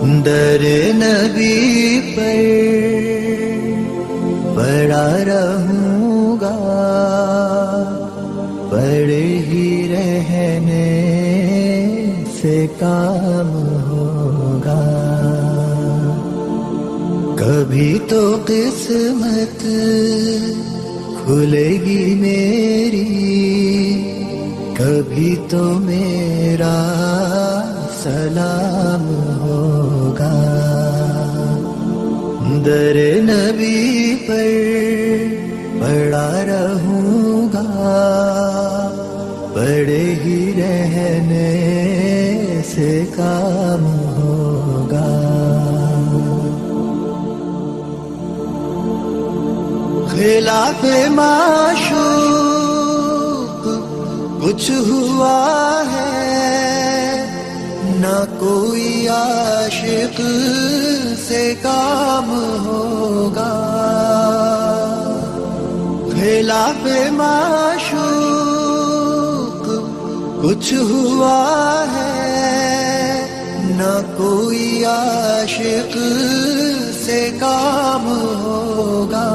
در نبی پر پڑا رہوں گا، پڑے ہی رہنے سے کام ہوگا. کبھی تو قسمت کھلے گی میری، کبھی تو میرا سلام ہوگا. در نبی پر پڑا رہوں گا، پڑے ہی رہنے سے کام ہوگا. خلاف معشوق کچھ ہوا ہے، نہ کوئی عاشق سے کام ہوگا. خلاف معشوق کچھ ہوا ہے، نہ کوئی عاشق سے کام ہوگا.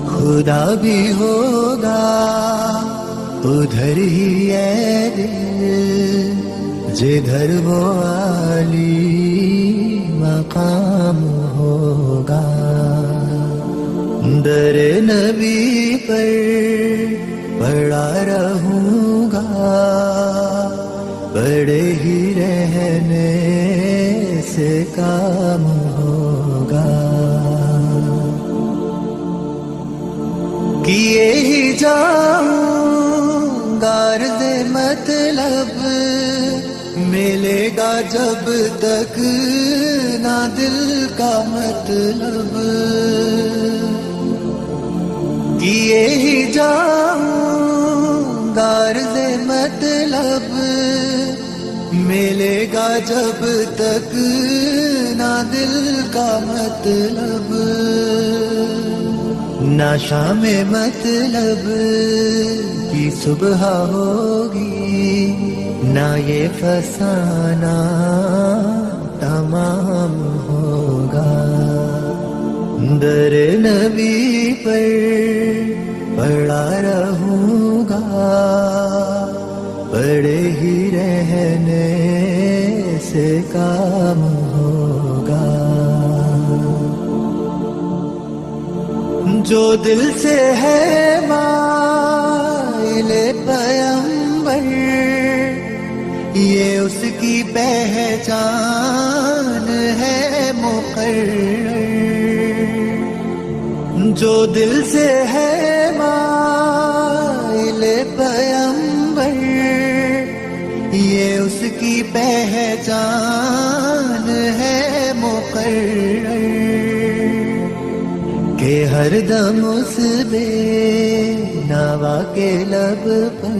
خدا بھی ہوگا ادھر ہی ہے دل، جدھر وہ عالی مقام ہوگا. در نبی پر پڑا رہوں گا، پڑے ہی رہنے سے کام ہوگا. کیے ہی جاؤں غرض مطلب، ملے گا جب تک نہ دل کا مطلب. کیے ہی جاؤں غرض مطلب، ملے گا جب تک نہ دل کا مطلب. نہ شام مطلب کی صبح ہوگی، نہ یہ فسانہ تمام ہوگا. در نبی پر پڑا رہوں گا، پڑے ہی رہنے سے کام ہوگا. جو دل سے ہے مائل پیمبر، یہ اس کی پہچان ہے مقرر. جو دل سے ہے مائل پیمبر، یہ اس کی پہچان ہے مقرر. کہ ہر دم اس بے نوا کے لب پر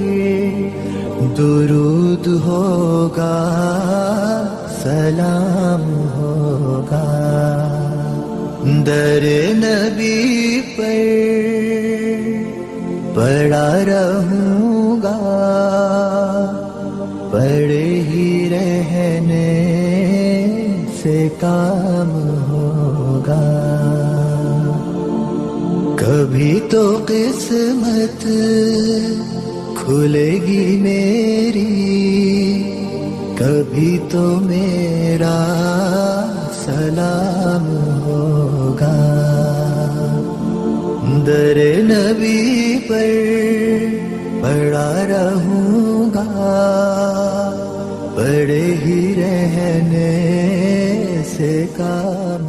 درود ہوگا، سلام ہوگا. در نبی پر پڑا رہوں گا، پڑے ہی رہنے سے کام ہوگا. کبھی تو قسمت کھلے گی میری، کبھی تو میرا سلام ہوگا. در نبی پر پڑا رہوں گا، پڑے ہی رہنے سے کام